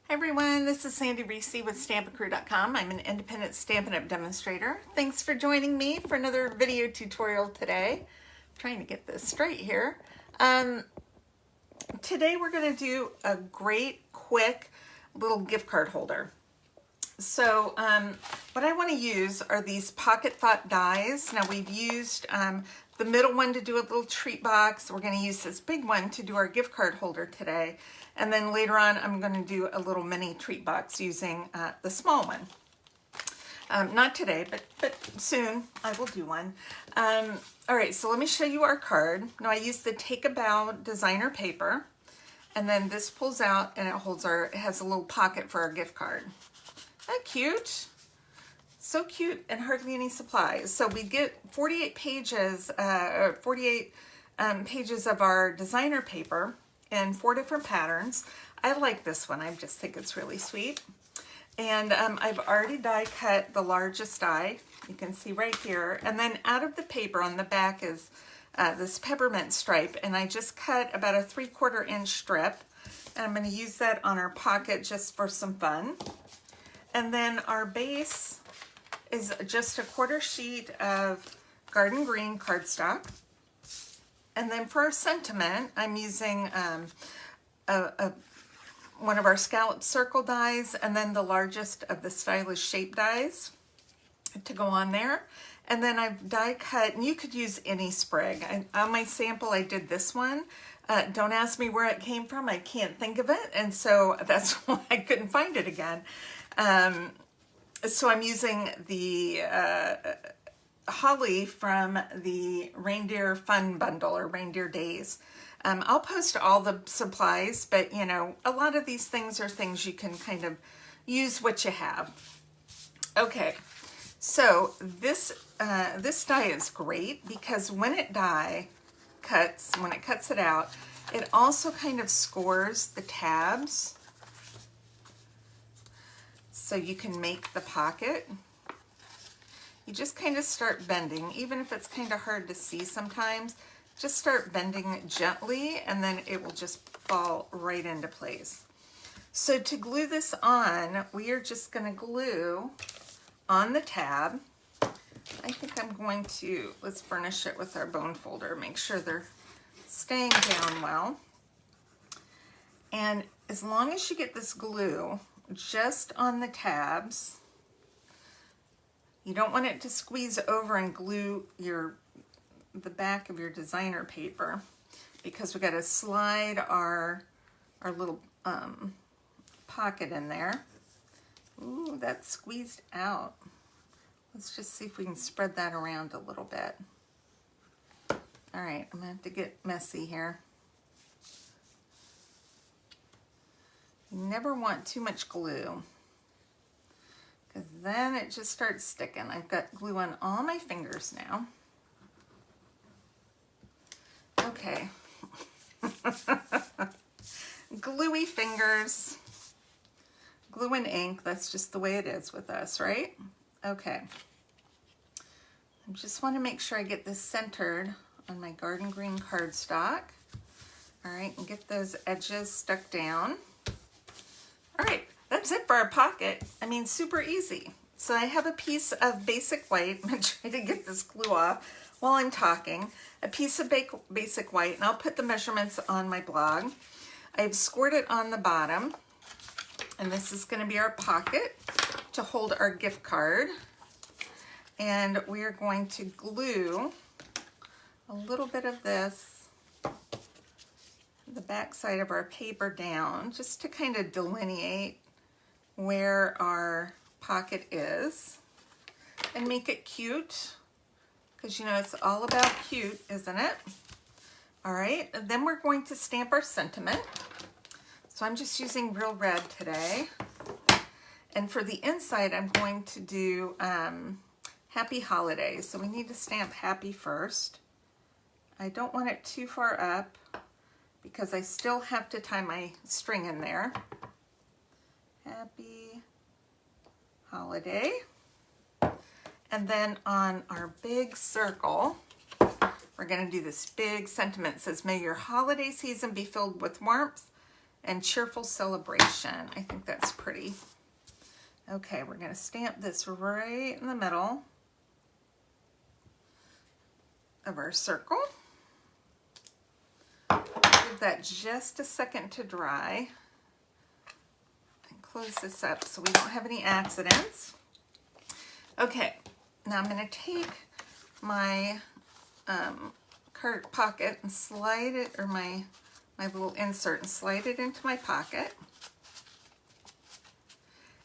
Hi everyone, this is Sandy Reese with Stampin' Crew.com. I'm an independent Stampin' Up! Demonstrator. Thanks for joining me for another video tutorial today. I'm trying to get this straight here. Today we're going to do a great, quick little gift card holder. So what I want to use are these Pocket Thought dies. Now we've used the middle one to do a little treat box. We're going to use this big one to do our gift card holder today. And then later on, I'm going to do a little mini treat box using the small one. Not today, but soon I will do one. All right, so let me show you our card. Now I use the Take a Bow designer paper, and then this pulls out and it has a little pocket for our gift card. Isn't that cute? So cute and hardly any supplies. So we get 48 pages, pages of our designer paper in 4 different patterns. I like this one. I just think it's really sweet. And I've already die cut the largest die. You can see right here. And then out of the paper on the back is this peppermint stripe. And I just cut about a 3/4 inch strip. And I'm going to use that on our pocket just for some fun. And then our base is just a 1/4 sheet of garden green cardstock. And then for our sentiment, I'm using one of our scallop circle dies, and then the largest of the stylish shape dies to go on there. And then I've die cut, and you could use any sprig. On my sample, I did this one. Don't ask me where it came from. I can't think of it, and so that's why I couldn't find it again. So I'm using the holly from the Reindeer Fun Bundle or Reindeer Days. I'll post all the supplies, but you know, a lot of these things are things you can kind of use what you have. Okay, so this die is great because when it cuts it out, it also kind of scores the tabs, so you can make the pocket. You just kind of start bending, even if it's kind of hard to see sometimes. Just start bending gently, and then it will just fall right into place. So to glue this on, we are just going to glue on the tab. I think I'm going to, let's burnish it with our bone folder, make sure they're staying down well. And as long as you get this glue just on the tabs, you don't want it to squeeze over and glue the back of your designer paper, because we got to slide our little pocket in there. Ooh, that's squeezed out. Let's just see if we can spread that around a little bit. All right, I'm gonna have to get messy here. You never want too much glue, because then it just starts sticking. I've got glue on all my fingers now. Okay. Gluey fingers. Glue and ink, that's just the way it is with us, right? Okay. I just want to make sure I get this centered on my garden green cardstock. All right, and get those edges stuck down. All right, that's it for our pocket. I mean, super easy. So I have a piece of basic white. I'm going to try to get this glue off while I'm talking. A piece of basic white, and I'll put the measurements on my blog. I've scored it on the bottom, and this is going to be our pocket to hold our gift card. And we are going to glue a little bit of this, the back side of our paper down, just to kind of delineate where our pocket is and make it cute, because you know it's all about cute, isn't it? All right, and then we're going to stamp our sentiment. So I'm just using Real Red today. And for the inside, I'm going to do Happy Holidays. So we need to stamp Happy first. I don't want it too far up because I still have to tie my string in there. Happy Holiday. And then on our big circle, we're going to do this big sentiment. It says, may your holiday season be filled with warmth and cheerful celebration. I think that's pretty. Okay, we're going to stamp this right in the middle of our circle. Give that just a second to dry. And close this up so we don't have any accidents. Okay, now I'm going to take my card pocket and slide it, or my little insert, and slide it into my pocket.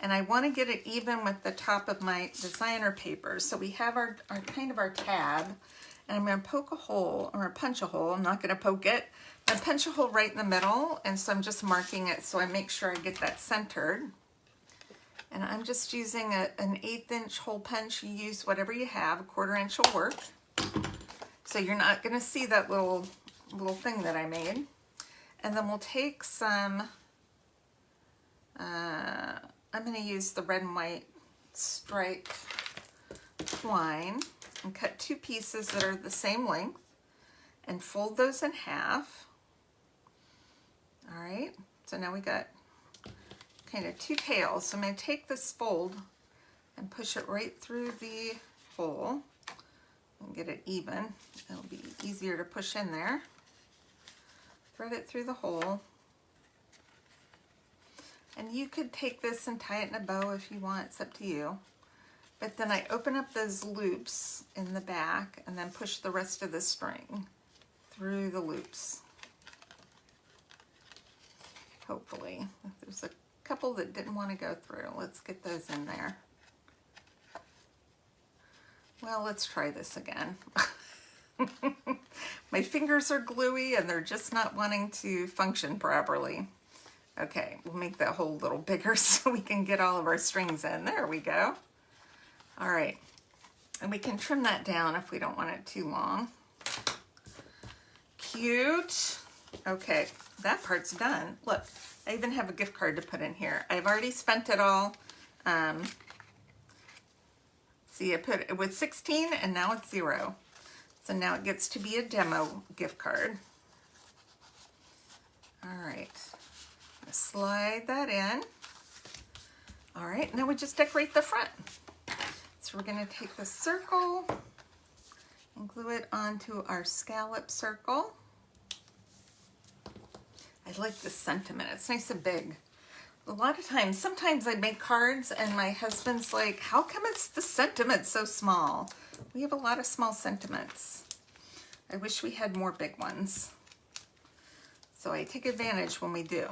And I want to get it even with the top of my designer paper. So we have our kind of our tab, and I'm going to poke a hole, or punch a hole. I'm not going to poke it. I punch a hole right in the middle, and so I'm just marking it so I make sure I get that centered. And I'm just using an 1/8 inch hole punch. You use whatever you have, 1/4 inch will work. So you're not going to see that little thing that I made. And then we'll take some, I'm going to use the red and white stripe twine and cut 2 pieces that are the same length and fold those in half. All right, so now we got kind of 2 tails. So I'm going to take this fold and push it right through the hole and get it even. It'll be easier to push in there. Thread it through the hole. And you could take this and tie it in a bow if you want, it's up to you. But then I open up those loops in the back and then push the rest of the string through the loops. Hopefully. There's a couple that didn't want to go through. Let's get those in there. Well, let's try this again. My fingers are gluey and they're just not wanting to function properly. Okay, we'll make that hole a little bigger so we can get all of our strings in. There we go. All right, and we can trim that down if we don't want it too long. Cute. Okay, that part's done. Look, I even have a gift card to put in here. I've already spent it all. See, I put it with 16 and now it's 0. So now it gets to be a demo gift card. All right. Slide that in. All right, now we just decorate the front. So we're going to take the circle and glue it onto our scallop circle. I like the sentiment. It's nice and big. A lot of times, sometimes I make cards and my husband's like, how come it's the sentiment so small? We have a lot of small sentiments. I wish we had more big ones. So I take advantage when we do.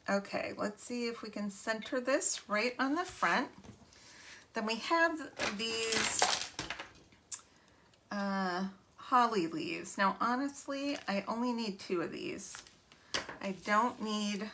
Okay, let's see if we can center this right on the front. Then we have these holly leaves. Now, honestly, I only need 2 of these. I don't need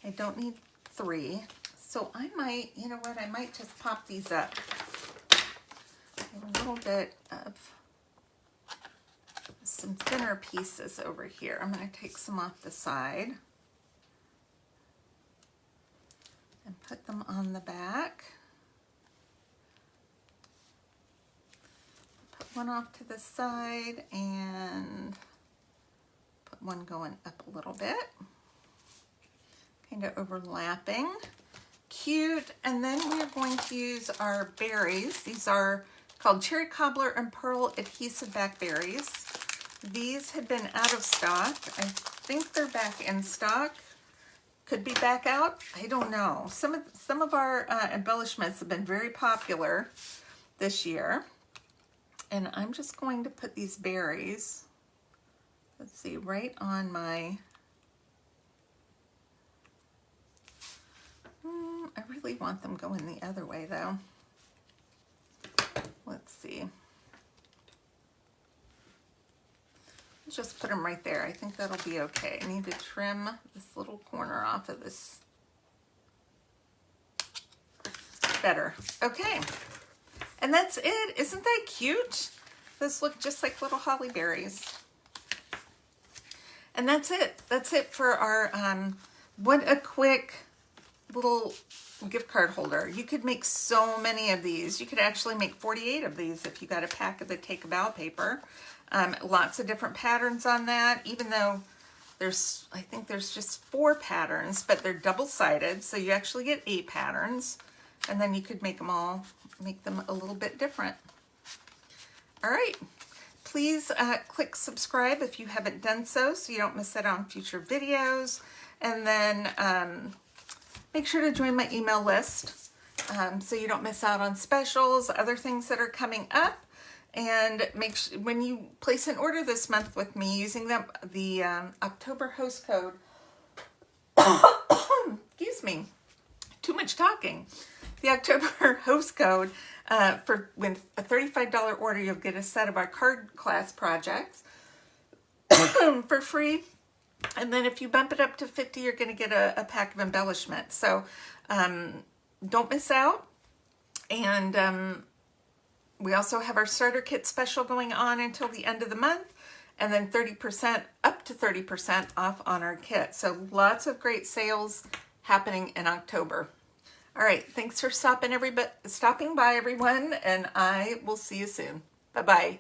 3. So I might, you know what, I might just pop these up. I have a little bit of some thinner pieces over here. I'm going to take some off the side and put them on the back. Put one off to the side and put one going up a little bit. Kind of overlapping. Cute. And then we're going to use our berries. These are called Cherry Cobbler and Pearl Adhesive Back Berries. These had been out of stock. I think they're back in stock. Could be back out. I don't know. Some of our embellishments have been very popular this year. And I'm just going to put these berries, let's see, right on my, I really want them going the other way though. Let's see. Just put them right there. I think that'll be okay. I need to trim this little corner off of this. Better. Okay. And that's it. Isn't that cute? Those look just like little holly berries. And that's it. That's it for our, what a quick little gift card holder. You could make so many of these. You could actually make 48 of these if you got a pack of the Take a Bow paper. Lots of different patterns on that. Even though I think there's just 4 patterns, but they're double-sided, so you actually get 8 patterns, and then you could make them a little bit different. All right, please click subscribe if you haven't done so you don't miss out on future videos, and then make sure to join my email list so you don't miss out on specials, other things that are coming up. And make sure when you place an order this month with me using the October host code, excuse me, too much talking. The October host code with a $35 order, you'll get a set of our card class projects for free. And then if you bump it up to 50, you're going to get a pack of embellishments. So don't miss out. And we also have our starter kit special going on until the end of the month, and then 30%, up to 30% off on our kit. So lots of great sales happening in October. All right, thanks for stopping by, everyone, and I will see you soon. Bye-bye.